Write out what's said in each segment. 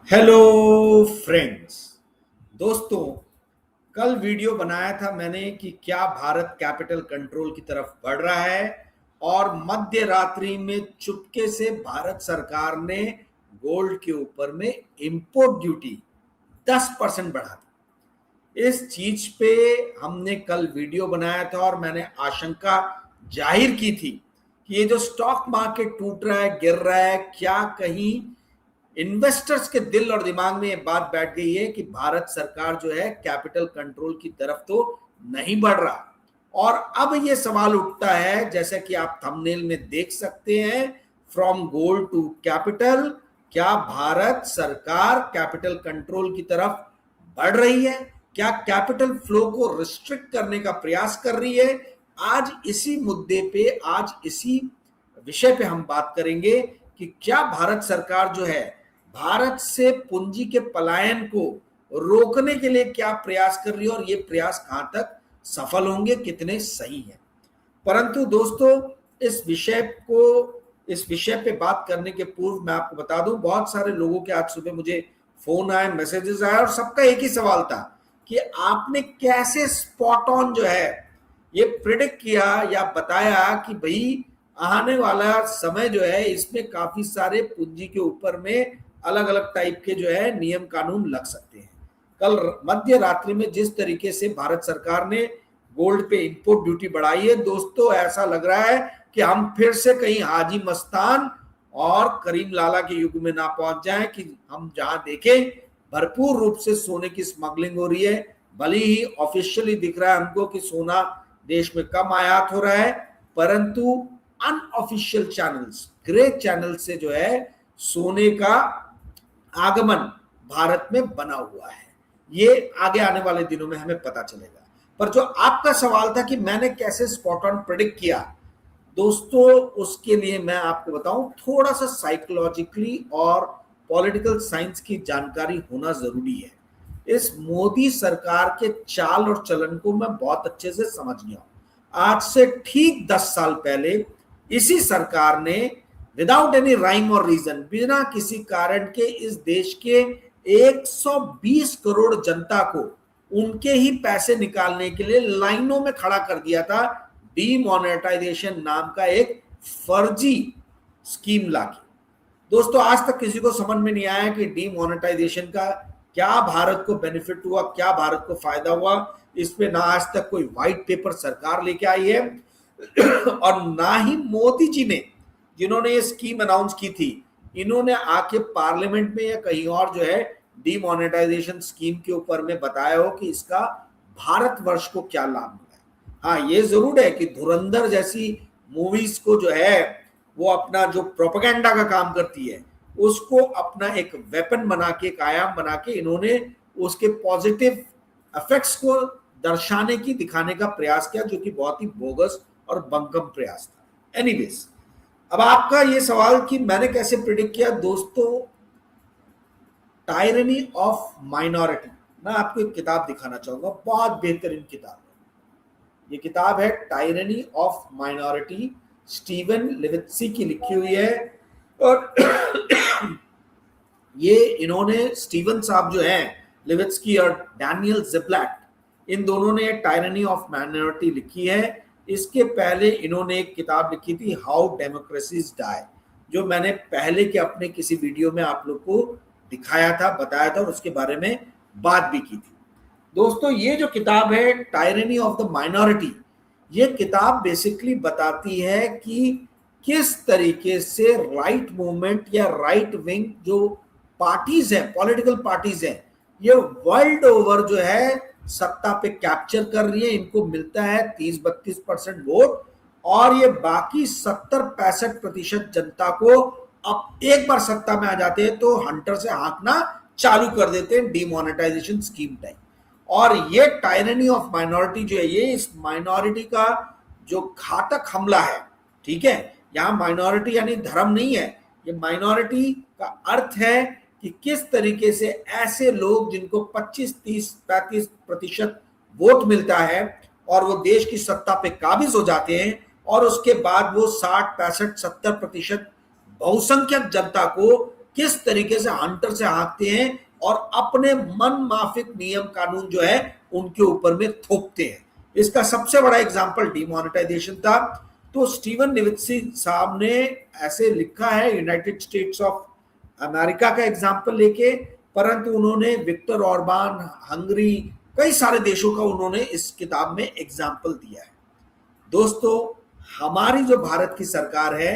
Hello friends. दोस्तों, कल video बनाया था मैंने कि क्या भारत कैपिटल कंट्रोल की तरफ बढ़ रहा है और मध्य रात्रि में चुपके से भारत सरकार ने गोल्ड के ऊपर में इंपोर्ट ड्यूटी 10% बढ़ा दी। इस चीज पे हमने कल वीडियो बनाया था और मैंने आशंका जाहिर की थी कि ये जो स्टॉक मार्केट टूट रहा है, गिर रहा है, क्या कहीं इन्वेस्टर्स के दिल और दिमाग में ये बात बैठ गई है कि भारत सरकार जो है कैपिटल कंट्रोल की तरफ तो नहीं बढ़ रहा। और अब ये सवाल उठता है, जैसा कि आप थंबनेल में देख सकते हैं, फ्रॉम गोल्ड टू कैपिटल, क्या भारत सरकार कैपिटल कंट्रोल की तरफ बढ़ रही है? क्या कैपिटल फ्लो को रिस्ट्रिक्ट करने का प्रयास कर रही है? आज इसी मुद्दे पे, आज इसी विषय पे हम बात करेंगे कि क्या भारत सरकार जो है भारत से पूंजी के पलायन को रोकने के लिए क्या प्रयास कर रही है और ये प्रयास कहां तक सफल होंगे, कितने सही हैं। परंतु दोस्तों, इस विषय पे बात करने के पूर्व मैं आपको बता दूं, बहुत सारे लोगों के आज सुबह मुझे फोन आए, मैसेजेस आए और सबका एक ही सवाल था कि आपने कैसे स्पॉट ऑन जो है ये प्रिडिक्ट किया या बताया कि भाई आने वाला समय जो है इसमें काफी सारे पूंजी के ऊपर में अलग अलग टाइप के जो है नियम कानून लग सकते हैं। कल मध्य रात्रि में जिस तरीके से भारत सरकार ने गोल्ड पे इंपोर्ट ड्यूटी बढ़ाई है, दोस्तों ऐसा लग रहा है कि हम फिर से कहीं हाजी मस्तान और करीम लाला के युग में ना पहुंच जाएं कि हम जहां देखें भरपूर रूप से सोने की स्मगलिंग हो रही है। भले ही ऑफिशियली दिख रहा है हमको कि सोना देश में कम आयात हो रहा है, परंतु अनऑफिशियल चैनल्स, ग्रे चैनल से जो है सोने का आगमन भारत में बना हुआ है। ये आगे आने वाले दिनों में हमें पता चलेगा। पर जो आपका सवाल था कि मैंने कैसे स्पॉट ऑन प्रेडिक्ट किया, दोस्तों उसके लिए मैं आपको बताऊं, थोड़ा सा साइकोलॉजिकली और पॉलिटिकल साइंस की जानकारी होना जरूरी है। इस मोदी सरकार के चाल और चलन को मैं बहुत अच्छे से समझ गया हूं। आज से ठीक 10 साल पहले इसी सरकार ने विदाउट एनी राइम और रीजन, बिना किसी कारण के, इस देश के 120 करोड़ जनता को उनके ही पैसे निकालने के लिए लाइनों में खड़ा कर दिया था, डीमोनेटाइजेशन नाम का एक फर्जी स्कीम लाके। दोस्तों, आज तक किसी को समझ में नहीं आया कि डीमोनेटाइजेशन का क्या भारत को बेनिफिट हुआ, क्या भारत को फायदा हुआ। इस पे ना आज तक कोई व्हाइट पेपर सरकार लेके आई है और ना ही मोदी जी ने, जिन्होंने ये स्कीम अनाउंस की थी, इन्होंने आके पार्लियामेंट में या कहीं और जो है डीमोनेटाइजेशन स्कीम के ऊपर में बताया हो कि इसका भारतवर्ष को क्या लाभ मिला है। हाँ, ये जरूर है कि धुरंधर जैसी मूवीज को जो है वो अपना जो प्रोपेगेंडा का काम करती है उसको अपना एक वेपन बना के, एक आयाम बना के इन्होंने उसके पॉजिटिव इफेक्ट्स को दर्शाने की, दिखाने का प्रयास किया, जो कि बहुत ही बोगस और बंकम प्रयास था। एनीवेज, अब आपका ये सवाल कि मैंने कैसे प्रिडिक्ट किया, दोस्तों टायरनी ऑफ माइनॉरिटी, मैं आपको एक किताब दिखाना चाहूंगा, बहुत बेहतरीन किताब है। ये किताब है टायरनी ऑफ माइनॉरिटी, स्टीवन लेवित्सी की लिखी हुई है। और ये इन्होंने, स्टीवन साहब जो हैं, लेवित्स्की और डैनियल ज़िब्लैट, इन दोनों ने टायरनी ऑफ माइनॉरिटी लिखी है। इसके पहले इन्होंने एक किताब लिखी थी, हाउ डेमोक्रेसीज डाई, जो मैंने पहले के अपने किसी वीडियो में आप लोग को दिखाया था, बताया था और उसके बारे में बात भी की थी। दोस्तों, ये जो किताब है टायरनी ऑफ द माइनॉरिटी, ये किताब बेसिकली बताती है कि किस तरीके से राइट मूवमेंट या राइट विंग जो पार्टीज हैं, पॉलिटिकल पार्टीज हैं, ये वर्ल्ड ओवर जो है सत्ता पे कैप्चर कर रही है। इनको मिलता है 30-32% वोट और ये बाकी 70-65% जनता को अब एक बार सत्ता में आ जाते हैं तो हंटर से हाँकना चालू कर देते हैं, डीमोनेटाइजेशन स्कीम टाइप। और ये टायरनी ऑफ माइनॉरिटी जो है, ये इस माइनॉरिटी का जो घातक हमला है, ठीक है, यहां माइनॉरिटी यानी धर्म नहीं है, ये माइनॉरिटी का अर्थ है कि किस तरीके से ऐसे लोग जिनको 25, 30, 35% वोट मिलता है और वो देश की सत्ता पे काबिज हो जाते हैं और उसके बाद वो 60, 65, 70% बहुसंख्यक जनता को किस तरीके से हंटर से हाँकते हैं और अपने मन माफिक नियम कानून जो है उनके ऊपर में थोपते हैं। इसका सबसे बड़ा एग्जाम्पल डिमोनेटाइजेशन था। तो स्टीवन निवित्सी साहब ने ऐसे लिखा है यूनाइटेड स्टेट्स ऑफ अमेरिका का एग्जाम्पल लेके, परंतु उन्होंने विक्टर ऑर्बान, हंगरी, कई सारे देशों का उन्होंने इस किताब में एग्जाम्पल दिया है। दोस्तों, हमारी जो भारत की सरकार है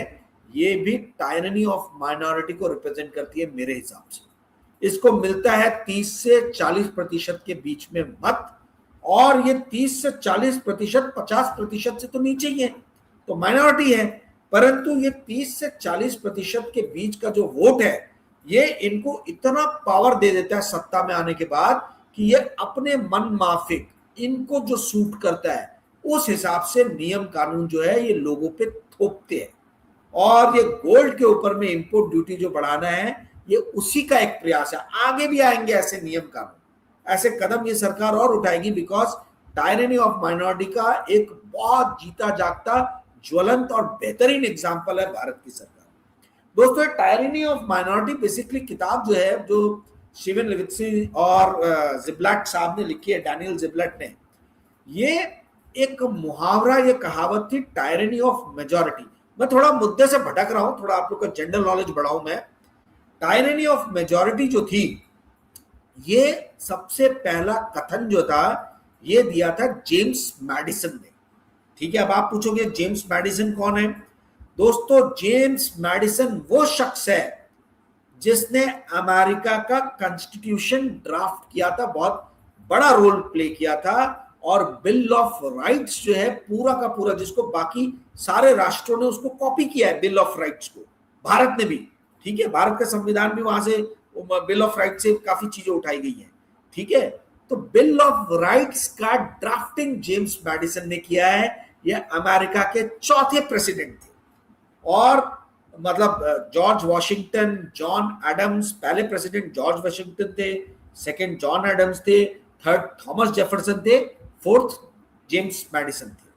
ये भी टायरनी ऑफ माइनॉरिटी को रिप्रेजेंट करती है मेरे हिसाब से। इसको मिलता है 30 से 40% के बीच में मत, और ये 30 से 40%, 50% से तो नीचे ही है, तो माइनॉरिटी है। परंतु ये 30 से 40% के बीच का जो वोट है ये इनको इतना पावर दे देता है सत्ता में आने के बाद कि ये अपने मन माफिक इनको जो सूट करता है उस हिसाब से नियम कानून जो है ये लोगों पे थोपते हैं। और ये गोल्ड के ऊपर में इंपोर्ट ड्यूटी जो बढ़ाना है ये उसी का एक प्रयास है। आगे भी आएंगे ऐसे नियम कानून, ऐसे कदम ये सरकार और उठाएगी, बिकॉज टायरनी ऑफ माइनॉरिटी का एक बहुत जीता जागता, ज्वलंत और बेहतरीन एग्जाम्पल है भारत की सरकार। दोस्तों, टायरनी ऑफ माइनॉरिटी बेसिकली किताब जो है जो स्टीवन लिवित्सी और जिब्लैट साहब ने लिखी है, डैनियल जिब्लैट ने, ये एक मुहावरा, ये कहावत थी टायरनी ऑफ मेजॉरिटी। मैं थोड़ा मुद्दे से भटक रहा हूं, थोड़ा आप लोग का जनरल नॉलेज बढ़ाऊं मैं। टायरनी ऑफ मेजॉरिटी जो थी ये सबसे पहला कथन जो था ये दिया था जेम्स मैडिसन ने। ठीक है, अब आप पूछोगे जेम्स मैडिसन कौन है? दोस्तों, जेम्स मैडिसन वो शख्स है जिसने अमेरिका का कॉन्स्टिट्यूशन ड्राफ्ट किया था, बहुत बड़ा रोल प्ले किया था। और बिल ऑफ राइट्स जो है पूरा का पूरा, जिसको बाकी सारे राष्ट्रों ने उसको कॉपी किया है, बिल ऑफ राइट्स को, भारत ने भी। ठीक है, भारत का संविधान भी वहां से बिल ऑफ राइट्स से काफी चीजें उठाई गई है। ठीक है, तो बिल ऑफ राइट्स का ड्राफ्टिंग जेम्स मैडिसन ने किया है। यह अमेरिका के चौथे प्रेसिडेंट थे। और मतलब जॉर्ज वॉशिंगटन, जॉन एडम्स, पहले प्रेसिडेंट जॉर्ज वॉशिंगटन थे, सेकंड जॉन एडम्स थे, थर्ड थॉमस जेफरसन थे, फोर्थ जेम्स मैडिसन थे।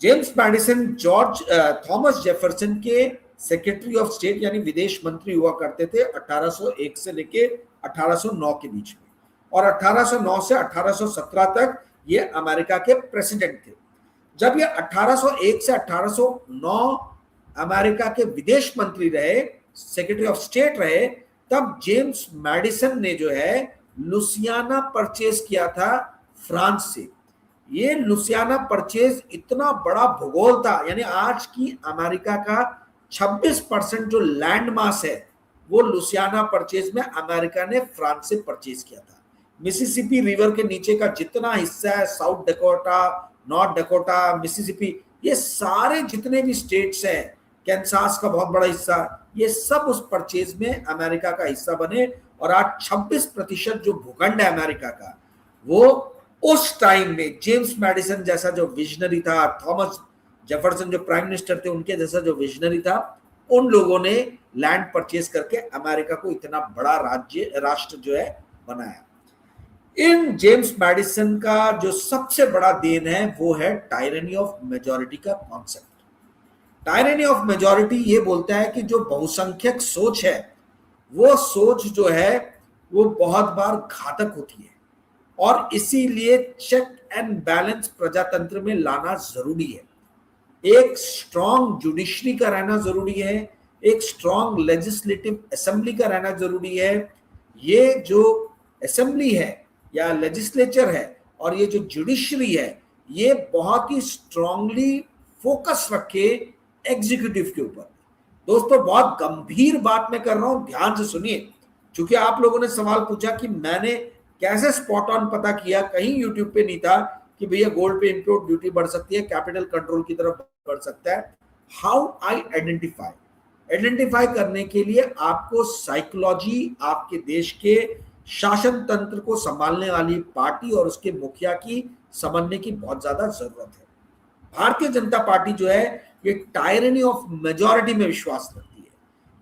James Madison George Thomas Jefferson के सेक्रेटरी ऑफ स्टेट यानी विदेश मंत्री हुआ करते थे 1801 से लेके 1809 के बीच में, और 1809 से 1817 तक ये अमेरिका के प्रेसिडेंट थे। जब ये 1801 से 1809 अमेरिका के विदेश मंत्री रहे, सेक्रेटरी ऑफ स्टेट रहे, तब जेम्स मैडिसन ने जो है लुसियाना परचेज किया था फ्रांस से। ये लुसियाना परचेज इतना बड़ा भूगोल था, यानी आज की अमेरिका का 26% जो लैंड मास है वो लुसियाना परचेज में अमेरिका ने फ्रांस से परचेज किया था। मिसिसिपी रिवर के नीचे का जितना हिस्सा है, south Dakota, north Dakota, Mississippi, ये सारे जितने भी स्टेट्स हैं, कैंसास का बहुत बड़ा हिस्सा, ये सब उस परचेज में अमेरिका का हिस्सा बने। और आज 26% जो भूखंड है अमेरिका का, वो उस टाइम में जेम्स मैडिसन जैसा जो विजनरी था, थॉमस जेफरसन जो प्राइम मिनिस्टर थे उनके जैसा जो विजनरी था, उन लोगों ने लैंड परचेज करके अमेरिका को इतना बड़ा राष्ट्र जो है बनाया। इन जेम्स मैडिसन का जो सबसे बड़ा देन है वो है टायरनी ऑफ मेजॉरिटी का कॉन्सेप्ट। टायरनी ऑफ मेजॉरिटी ये बोलता है कि जो बहुसंख्यक सोच है वो सोच जो है वो बहुत बार घातक होती है, और इसीलिए चेक एंड बैलेंस प्रजातंत्र में लाना जरूरी है। एक स्ट्रॉन्ग जुडिशरी का रहना जरूरी है, एक स्ट्रॉन्ग लेजिस्लेटिव असेंबली का रहना जरूरी है। ये जो असेंबली है या लेजिस्लेचर है और ये जो जुडिशरी है, ये बहुत ही स्ट्रांगली फोकस रखे एग्जीक्यूटिव के ऊपर। दोस्तों, बहुत गंभीर बात मैं कर रहा हूं, ध्यान से सुनिए, क्योंकि आप लोगों ने सवाल पूछा कि मैंने कैसे स्पॉट ऑन पता किया, कहीं यूट्यूब पे नहीं था कि भैया गोल्ड पे इंपोर्ट ड्यूटी बढ़ सकती है, कैपिटल कंट्रोल की तरफ बढ़ सकता है। हाउ आई आइडेंटिफाई करने के लिए आपको साइकोलॉजी, आपके देश के शासन तंत्र को संभालने वाली पार्टी और उसके मुखिया की समझने की बहुत ज्यादा जरूरत है। भारतीय जनता पार्टी जो है ये टायरनी ऑफ मेजॉरिटी में विश्वास रखती है।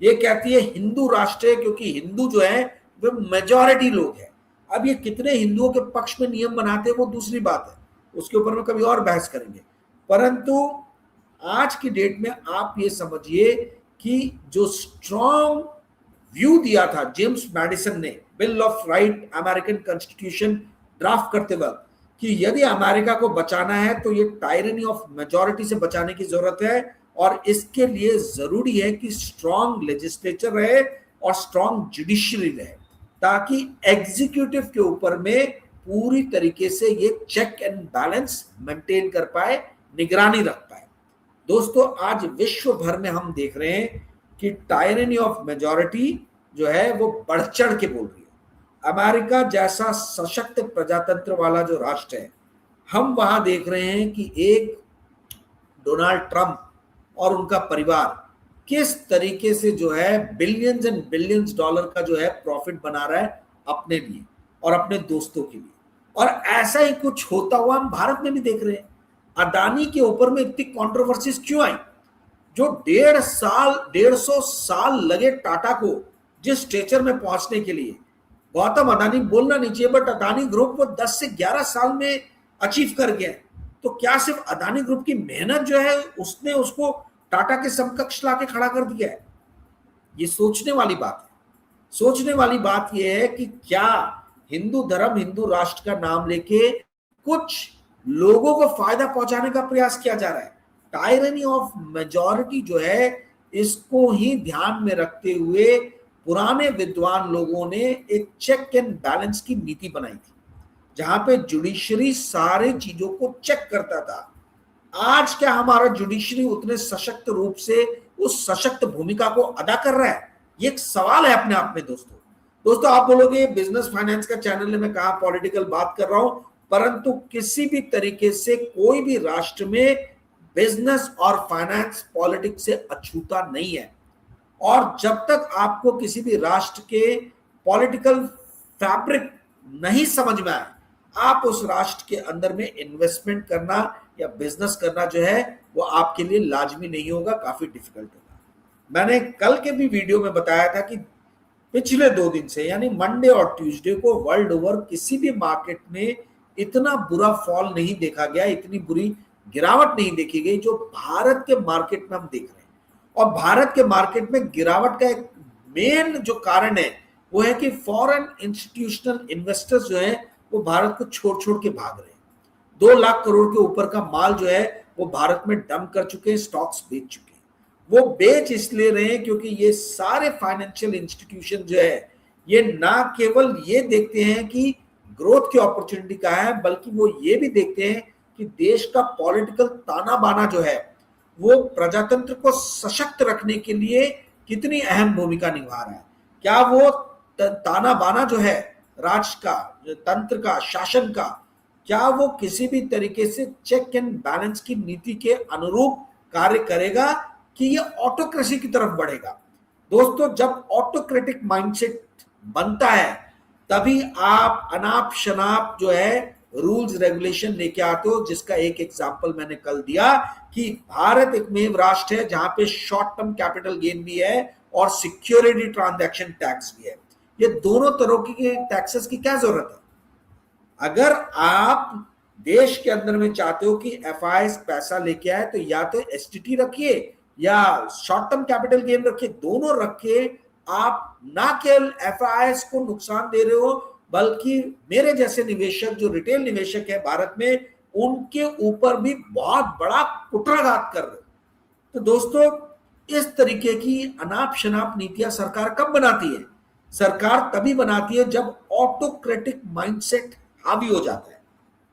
ये कहती है हिंदू राष्ट्र है क्योंकि हिंदू जो है वो मेजॉरिटी लोग हैं। अब ये कितने हिंदुओं के पक्ष में नियम बनाते हैं वो दूसरी बात है, उसके ऊपर में कभी और बहस करेंगे। परंतु आज की डेट में आप ये समझिए कि जो स्ट्रॉन्ग व्यू दिया था जेम्स मैडिसन ने bill of right American constitution draft करते वक्त, कि यदि अमेरिका को बचाना है तो ये टायरनी ऑफ मेजॉरिटी से बचाने की जरूरत है, और इसके लिए जरूरी है कि स्ट्रॉन्ग लेजिस्लेचर रहे और स्ट्रॉन्ग जुडिशरी रहे, ताकि एग्जीक्यूटिव के ऊपर में पूरी तरीके से ये चेक एंड बैलेंस मेंटेन कर पाए, निगरानी रख पाए। दोस्तों, आज विश्व भर में हम देख रहे हैं कि टायरनी ऑफ मेजॉरिटी जो है वो बढ़ चढ़ के बोल रही है। अमेरिका जैसा सशक्त प्रजातंत्र वाला जो राष्ट्र है, हम वहां देख रहे हैं कि एक डोनाल्ड ट्रंप और उनका परिवार किस तरीके से जो है बिलियंस एंड बिलियंस डॉलर का जो है प्रॉफिट बना रहा है अपने लिए और अपने दोस्तों के लिए। और ऐसा ही कुछ होता हुआ हम भारत में भी देख रहे हैं। अदानी के ऊपर में इतनी कंट्रोवर्सीज क्यों आई? जो 150 साल लगे टाटा को जिस स्टेचर में पहुंचने के लिए, गौतम अदानी बोलना नहीं चाहिए, बट अदानी ग्रुप वो 10 से 11 साल में अचीव कर गया। तो क्या सिर्फ अदानी ग्रुप की मेहनत जो है उसने उसको टाटा के समकक्ष लाके खड़ा कर दिया है? ये सोचने वाली बात है। सोचने वाली बात यह है कि क्या हिंदू धर्म, हिंदू राष्ट्र का नाम लेके कुछ लोगों को फायदा पहुंचाने का प्रयास किया जा रहा है? टायरनी ऑफ मेजॉरिटी जो है, इसको ही ध्यान में रखते हुए पुराने विद्वान लोगों ने एक चेक एंड बैलेंस की नीति बनाई थी, जहां पे जुडिशरी सारे चीजों को चेक करता था। आज क्या हमारा जुडिशरी उतने सशक्त रूप से उस सशक्त भूमिका को अदा कर रहा है? ये एक सवाल है अपने आप में। दोस्तों आप बोलोगे बिजनेस फाइनेंस का चैनल है, मैं कहा पॉलिटिकल बात कर रहा हूं, परंतु किसी भी तरीके से कोई भी राष्ट्र में बिजनेस और फाइनेंस पॉलिटिक्स से अछूता नहीं है। और जब तक आपको किसी भी राष्ट्र के पॉलिटिकल फैब्रिक नहीं समझ में आए, आप उस राष्ट्र के अंदर में इन्वेस्टमेंट करना या बिजनेस करना जो है वो आपके लिए लाजमी नहीं होगा, काफी डिफिकल्ट होगा। मैंने कल के भी वीडियो में बताया था कि पिछले 2 दिन से, यानी मंडे और ट्यूसडे को, वर्ल्ड ओवर किसी भी मार्केट में इतना बुरा फॉल नहीं देखा गया, इतनी बुरी गिरावट नहीं देखी गई जो भारत के मार्केट में हम देख रहे हैं। और भारत के मार्केट में गिरावट का एक मेन जो कारण है वो है कि फॉरेन इंस्टीट्यूशनल इन्वेस्टर्स जो है वो भारत को छोड़ छोड़ के भाग रहे हैं। 2 लाख करोड़ के ऊपर का माल जो है वो भारत में डंप कर चुके हैं, स्टॉक्स बेच चुके हैं। वो बेच इसलिए रहे हैं क्योंकि ये सारे फाइनेंशियल इंस्टीट्यूशन जो है ये ना केवल ये देखते हैं कि ग्रोथ की अपॉर्चुनिटी का है, बल्कि वो ये भी देखते हैं कि देश का पॉलिटिकल ताना बाना जो है वो प्रजातंत्र को सशक्त रखने के लिए कितनी अहम भूमिका निभा रहा है। क्या वो ताना बाना जो है राष्ट्र का, तंत्र का, शासन का, क्या वो किसी भी तरीके से चेक एंड बैलेंस की नीति के अनुरूप कार्य करेगा कि ये ऑटोक्रेसी की तरफ बढ़ेगा? दोस्तों, जब ऑटोक्रेटिक माइंडसेट बनता है तभी आप अनाप शनाप जो है रूल्स रेगुलेशन लेके आते हो, जिसका एक एग्जांपल मैंने कल दिया कि भारत एकमेव राष्ट्र है जहां पे शॉर्ट टर्म कैपिटल गेन भी है और सिक्योरिटी ट्रांजैक्शन टैक्स भी है। ये दोनों तरह की टैक्सेस की क्या जरूरत है? अगर आप देश के अंदर में चाहते हो कि एफआईएस पैसा लेके आए तो या तो एसटीटी रखिए या शॉर्ट टर्म कैपिटल गेन रखिए, दोनों रखिए। आप ना केवल एफआईएस को नुकसान दे रहे हो, बल्कि मेरे जैसे निवेशक जो रिटेल निवेशक है भारत में, उनके ऊपर भी बहुत बड़ा कुठाराघात कर रहे हो। तो दोस्तों, इस तरीके की अनाप शनाप नीतियां सरकार कब बनाती है? सरकार तभी बनाती है जब ऑटोक्रेटिक माइंडसेट हावी हो जाता है।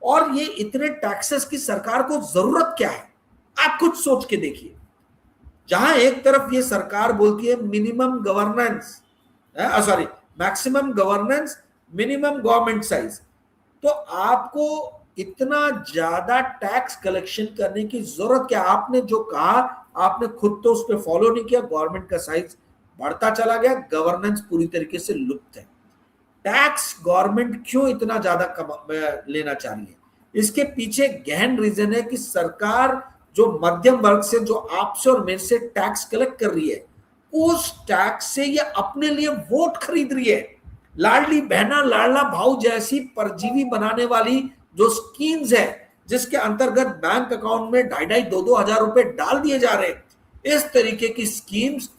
और ये इतने टैक्सेस की सरकार को जरूरत क्या है? आप खुद सोच के देखिए। जहां एक तरफ ये सरकार बोलती है minimum governance, sorry maximum governance, minimum government size, तो आपको इतना ज्यादा टैक्स कलेक्शन करने की जरूरत क्या? आपने जो कहा आपने खुद तो उस पर फॉलो नहीं किया, गवर्नमेंट का साइज बढ़ता चला गया, गवर्नेंस पूरी तरीके से लुप्त है। टैक्स गवर्नमेंट क्यों इतना ज्यादा लेना चाह रही है? इसके पीछे गहन रीजन है कि सरकार जो मध्यम वर्ग से, जो आपसे और मेरे से टैक्स कलेक्ट कर रही है, उस टैक्स से ये अपने लिए वोट खरीद रही है। लाडली बहना लाडला भाव जैसी परजीवी बनाने वाली जो स्कीम्स है, जिसके अंतर्गत बैंक अकाउंट में 2,500-2,2 हजार रुपए डाल दिए जा रहे हैं, इस तरीके की स्कीम्स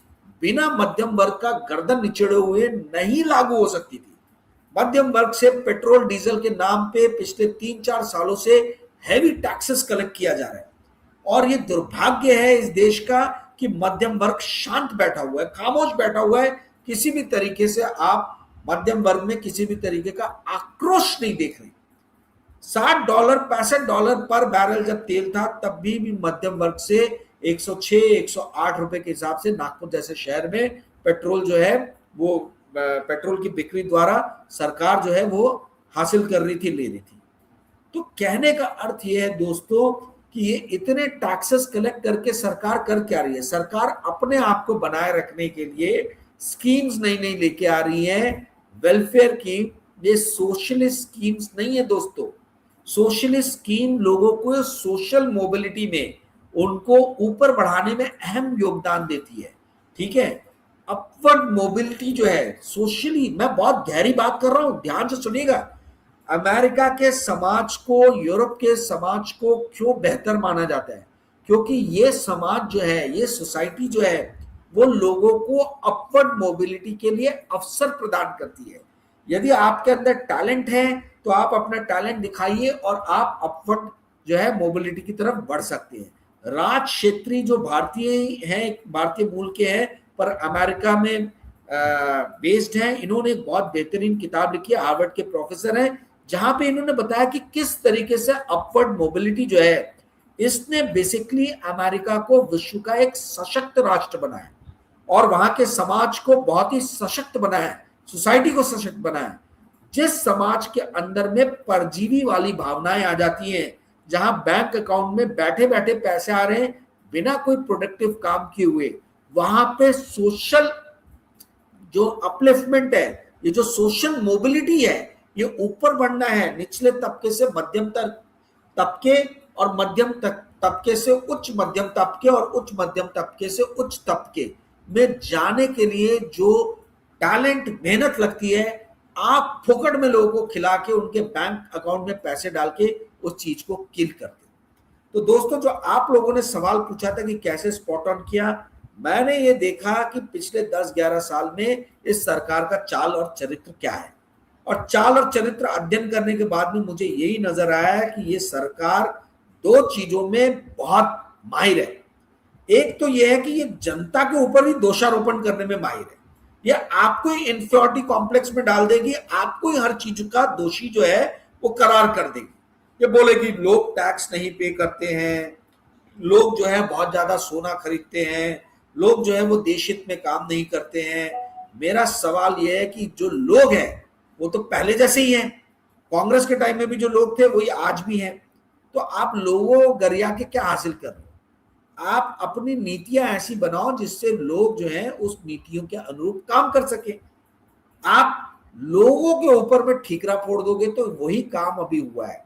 बिना मध्यम वर्ग का गर्दन निचोड़े हुए नहीं लागू हो सकती थी। मध्यम वर्ग से पेट्रोल डीजल के नाम पे पिछले 3-4 सालों से हैवी टैक्सेस कलेक्ट किया जा रहा है, और ये दुर्भाग्य है इस देश का कि मध्यम वर्ग शांत बैठा हुआ है, खामोश बैठा हुआ है। किसी भी तरीके से आप मध्यम वर्ग में किसी भी तरीके का आक्रोश नहीं देख रहे। $60 $65 पर बैरल जब तेल था, तब भी मध्यम वर्ग से 106 108 रुपए के हिसाब से नागपुर जैसे शहर में पेट्रोल जो है वो पेट्रोल की बिक्री द्वारा सरकार जो है वो हासिल कर रही थी, ले रही थी। तो कहने का अर्थ ये है दोस्तों कि ये इतने टैक्सेस कलेक्ट करके सरकार कर क्या रही है? सरकार अपने आप को बनाए रखने के लिए स्कीम्स नई नई लेके आ रही है, वेलफेयर की। ये सोशलिस्ट स्कीम्स नहीं है दोस्तों। सोशलिस्ट स्कीम लोगों को सोशल मोबिलिटी में, उनको ऊपर बढ़ाने में अहम योगदान देती है, ठीक है। अपवर्ड मोबिलिटी जो है सोशली, मैं बहुत गहरी बात कर रहा हूं, ध्यान से सुनिएगा। अमेरिका के समाज को, यूरोप के समाज को क्यों बेहतर माना जाता है? क्योंकि ये समाज जो है, ये सोसाइटी जो है, वो लोगों को अपवर्ड मोबिलिटी के लिए अवसर प्रदान करती है। यदि आपके अंदर टैलेंट है तो आप अपना टैलेंट दिखाइए और आप अपवर्ड जो है मोबिलिटी की तरफ बढ़ सकते हैं। राज क्षेत्री जो भारतीय हैं, भारतीय मूल के हैं पर अमेरिका में बेस्ड हैं, इन्होंने एक बहुत बेहतरीन किताब लिखी है, हार्वर्ड के प्रोफेसर हैं, जहां पे इन्होंने बताया कि किस तरीके से अपवर्ड मोबिलिटी जो है, इसने बेसिकली अमेरिका को विश्व का एक सशक्त राष्ट्र बनाया और वहां के समाज को बहुत ही सशक्त बनाया, सोसाइटी को सशक्त बनाया। जिस समाज के अंदर में परजीवी वाली भावनाएं आ जाती हैं, जहां बैंक अकाउंट में बैठे बैठे पैसे आ रहे हैं बिना कोई प्रोडक्टिव काम किए हुए, वहां पे सोशल जो अपलिफ्टमेंट है, ये जो सोशल मोबिलिटी है, ये ऊपर बढ़ना है। निचले तबके से मध्यम तबके और मध्यम तबके से उच्च मध्यम तबके और उच्च मध्यम तबके से उच्च तबके में जाने के लिए जो टैलेंट, मेहनत लगती है, आप फोकट में लोगों को खिला के उनके बैंक अकाउंट में पैसे डाल के उस चीज को किल करते। तो दोस्तों, जो आप लोगों ने सवाल पूछा था कि कैसे स्पॉट ऑन किया, मैंने ये देखा कि पिछले 10-11 साल में इस सरकार का चाल और चरित्र क्या है, और चाल और चरित्र अध्ययन करने के बाद में मुझे यही नजर आया है कि ये सरकार दो चीजों में बहुत माहिर है। एक तो ये है कि ये जनता के ऊपर भी दोषारोपण करने में माहिर है। ये आपको ही इंफीरियरिटी कॉम्प्लेक्स में डाल देगी, आपको ही हर चीज का दोषी जो है वो करार कर देगी। ये बोलेगी लोग टैक्स नहीं पे करते हैं, लोग जो है बहुत ज्यादा सोना खरीदते हैं, लोग जो है वो देश हित में काम नहीं करते हैं। मेरा सवाल यह है कि जो लोग हैं वो तो पहले जैसे ही हैं, कांग्रेस के टाइम में भी जो लोग थे वही आज भी हैं। तो आप लोगों गरिया के क्या हासिल कर रहे हो? आप अपनी नीतियां ऐसी बनाओ जिससे लोग जो हैं उस नीतियों के अनुरूप काम कर सके। आप लोगों के ऊपर में ठीकरा फोड़ दोगे तो वही काम अभी हुआ है।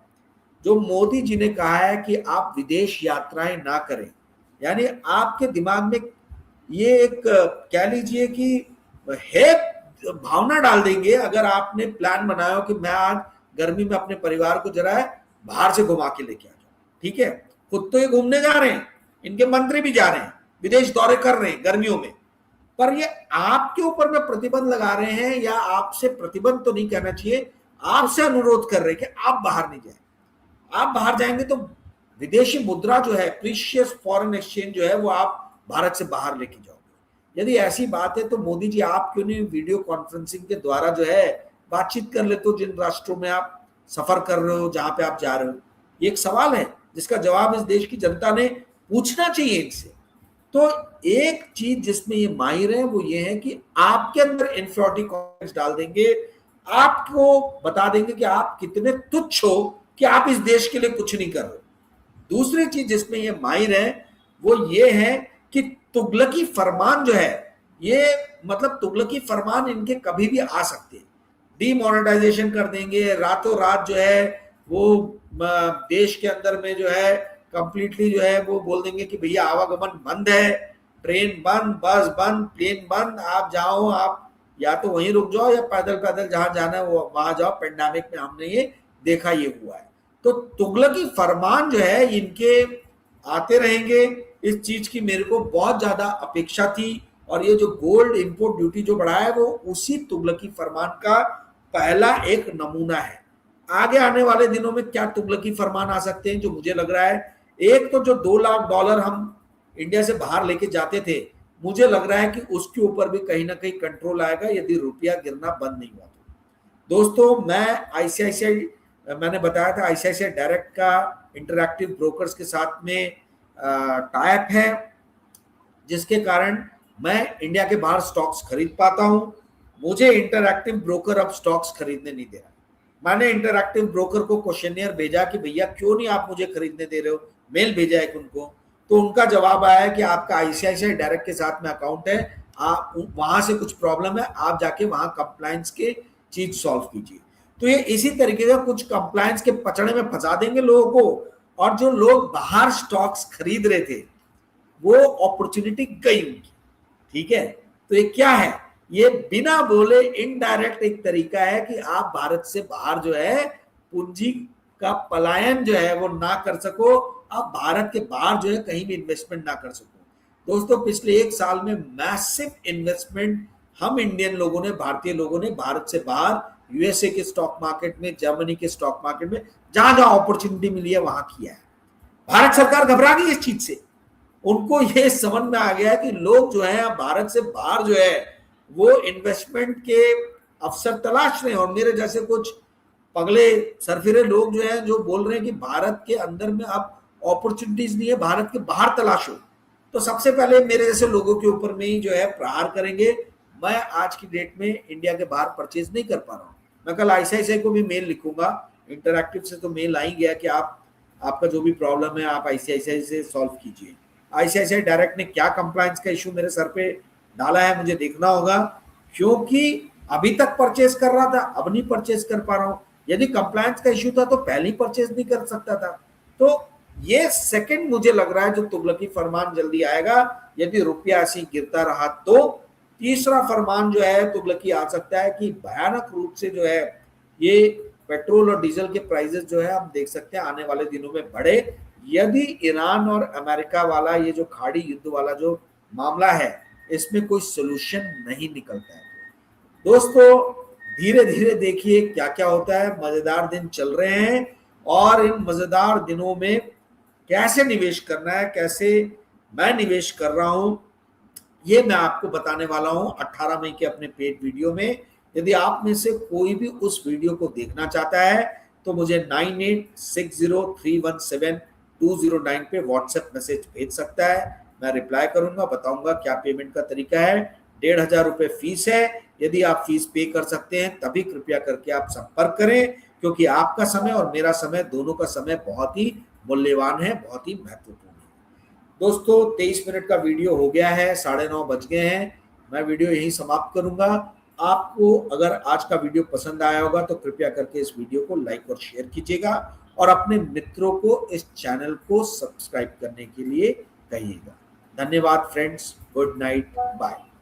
जो मोदी जी ने कहा है कि आप विदेश यात्राएं ना करें, यानी आपके दिमाग में ये एक कह लीजिए कि है भावना डाल देंगे। अगर आपने प्लान बनाया हो कि मैं आज गर्मी में अपने परिवार को जरा बाहर से घुमा के लेके आ जाऊं, ठीक है, खुद तो ये घूमने जा रहे हैं, इनके मंत्री भी जा रहे हैं, विदेश दौरे कर रहे हैं गर्मियों में, पर ये आपके ऊपर में प्रतिबंध लगा रहे हैं, या आपसे प्रतिबंध तो नहीं कहना चाहिए, आपसे अनुरोध कर रहे हैं कि आप बाहर नहीं जाए। आप बाहर जाएंगे तो विदेशी मुद्रा जो है, प्रीशियस फॉरेन एक्सचेंज जो है, वो आप भारत से बाहर लेके जाओगे। यदि ऐसी बात है तो मोदी जी आप क्यों नहीं वीडियो कॉन्फ्रेंसिंग के द्वारा जो है बातचीत कर लेते हो जिन राष्ट्रों में आप सफर कर रहे हो, जहां पे आप जा रहे हो? ये एक सवाल है जिसका जवाब इस देश की जनता ने पूछना चाहिए इनसे। तो एक चीज जिसमें ये माहिर है वो ये है कि आपके अंदर इंफीरियरिटी कॉम्प्लेक्स डाल देंगे, आपको बता देंगे कि आप कितने तुच्छ हो कि आप इस देश के लिए कुछ नहीं कर रहे। दूसरी चीज जिसमें ये माहिर है वो ये है कि तुगलकी फरमान जो है, ये मतलब तुगलकी फरमान इनके कभी भी आ सकते हैं। डीमोनेटाइजेशन कर देंगे रातों रात, जो है वो देश के अंदर में जो है कंप्लीटली जो है वो बोल देंगे कि भैया आवागमन बंद है, ट्रेन बंद, बस बंद, प्लेन बंद, आप जाओ, आप या तो वहीं रुक जाओ या पैदल पैदल जहां जाना है वो वहां जाओ। पेंडेमिक में हमने ये देखा, ये हुआ है। तो तुगलकी फरमान जो है इनके आते रहेंगे। इस चीज की मेरे को बहुत ज्यादा अपेक्षा थी और ये जो गोल्ड इंपोर्ट ड्यूटी जो बढ़ाया है वो उसी तुगलकी फरमान का पहला एक नमूना है। आगे आने वाले दिनों में क्या तुगलकी फरमान आ सकते हैं जो मुझे लग रहा है, एक तो जो $2 लाख हम इंडिया से बाहर लेके जाते थे, मुझे लग रहा है कि उसके ऊपर भी कहीं ना कहीं कंट्रोल आएगा यदि रुपया गिरना बंद नहीं हुआ। दोस्तों मैं आईसीआईसीआई, मैंने बताया था आईसीआईसीआई डायरेक्ट का इंटरैक्टिव ब्रोकर्स के साथ में टाई अप है, जिसके कारण मैं इंडिया के बाहर स्टॉक्स खरीद पाता हूं। मुझे इंटरैक्टिव ब्रोकर अब स्टॉक्स खरीदने नहीं दे रहा। मैंने इंटरैक्टिव ब्रोकर को क्वेश्चनियर भेजा कि भैया क्यों नहीं आप मुझे खरीदने दे रहे हो, मेल भेजा एक उनको, तो उनका जवाब आया कि आपका आईसीआईसीआई डायरेक्ट के साथ में अकाउंट है, आप वहां से कुछ प्रॉब्लम है, आप जाके वहां कंप्लायंस के चीज सॉल्व कीजिए। तो ये इसी तरीके का कुछ कंप्लायंस के पचड़े में फंसा देंगे लोगों को, और जो लोग बाहर स्टॉक्स खरीद रहे थे वो अपॉर्चुनिटी गई उनकी। ठीक है, तो ये क्या है, ये बिना बोले इनडायरेक्ट एक तरीका है कि आप भारत से बाहर जो है पूंजी का पलायन जो है वो ना कर सको, आप भारत के बाहर जो है कहीं भी इन्वेस्टमेंट ना कर सको। दोस्तों पिछले एक साल में मैसिव इन्वेस्टमेंट हम इंडियन लोगों ने, भारतीय लोगों ने भारत से बाहर यूएसए के स्टॉक मार्केट में, जर्मनी के स्टॉक मार्केट में, जहां जहां अपॉर्चुनिटी मिली है वहां किया है। भारत सरकार घबरा गई इस चीज से, उनको ये समझ में आ गया कि लोग जो है भारत से बाहर जो है वो इन्वेस्टमेंट के अवसर तलाश रहे हैं, और मेरे जैसे कुछ पगले सरफिरे लोग जो हैं जो बोल रहे हैं कि भारत के अंदर में अब अपॉर्चुनिटीज नहीं है, भारत के बाहर तलाशो। तो सबसे पहले मेरे जैसे लोगों के ऊपर में ही जो है प्रहार करेंगे। मैं आज की डेट में इंडिया के बाहर परचेज नहीं कर पा रहा हूँ। मैं कल आईसीआईसीआई को भी मेल लिखूंगा, इंटरैक्टिव से तो मेल आ ही गया कि आपका जो भी प्रॉब्लम है आप आईसीआईसीआई से सॉल्व कीजिए। आईसीआईसीआई डायरेक्ट ने क्या कंप्लायंस का इशू मेरे सर पे डाला है मुझे देखना होगा, क्योंकि अभी तक परचेज कर रहा था, अब नहीं परचेज कर पा रहा हूं। यदि कंप्लायंस का इशू था तो पहले ही परचेज नहीं कर सकता था। तो ये सेकंड मुझे लग रहा है जो तुगलकी फरमान जल्दी आएगा, यदि रुपया ऐसे गिरता रहा तो। तीसरा फरमान जो है तुगलकी आ सकता है कि भयानक रूप से जो है ये पेट्रोल और डीजल के प्राइसेस जो है हम देख सकते हैं आने वाले दिनों में बढ़े, यदि ईरान और अमेरिका वाला ये जो खाड़ी युद्ध वाला जो मामला है इसमें कोई सोल्यूशन नहीं निकलता है। दोस्तों धीरे धीरे देखिए क्या क्या होता है, मजेदार दिन चल रहे हैं, और इन मजेदार दिनों में कैसे निवेश करना है, कैसे मैं निवेश कर रहा हूं, ये मैं आपको बताने वाला हूं 18 मई के अपने पेड वीडियो में। यदि आप में से कोई भी उस वीडियो को देखना चाहता है तो मुझे 9860317209 पे व्हाट्सएप मैसेज भेज सकता है, मैं रिप्लाई करूंगा, बताऊंगा क्या पेमेंट का तरीका है। 1500 रुपए फीस है, यदि आप फीस पे कर सकते हैं तभी कृपया करके आप संपर्क करें, क्योंकि आपका समय और मेरा समय दोनों का समय बहुत ही मूल्यवान है, बहुत ही महत्वपूर्ण है। दोस्तों 23 मिनट का वीडियो हो गया है, 9:30 बज गए हैं, मैं वीडियो यहीं समाप्त करूंगा। आपको अगर आज का वीडियो पसंद आया होगा तो कृपया करके इस वीडियो को लाइक और शेयर कीजिएगा, और अपने मित्रों को इस चैनल को सब्सक्राइब करने के लिए कहिएगा। धन्यवाद फ्रेंड्स, गुड नाइट, बाय।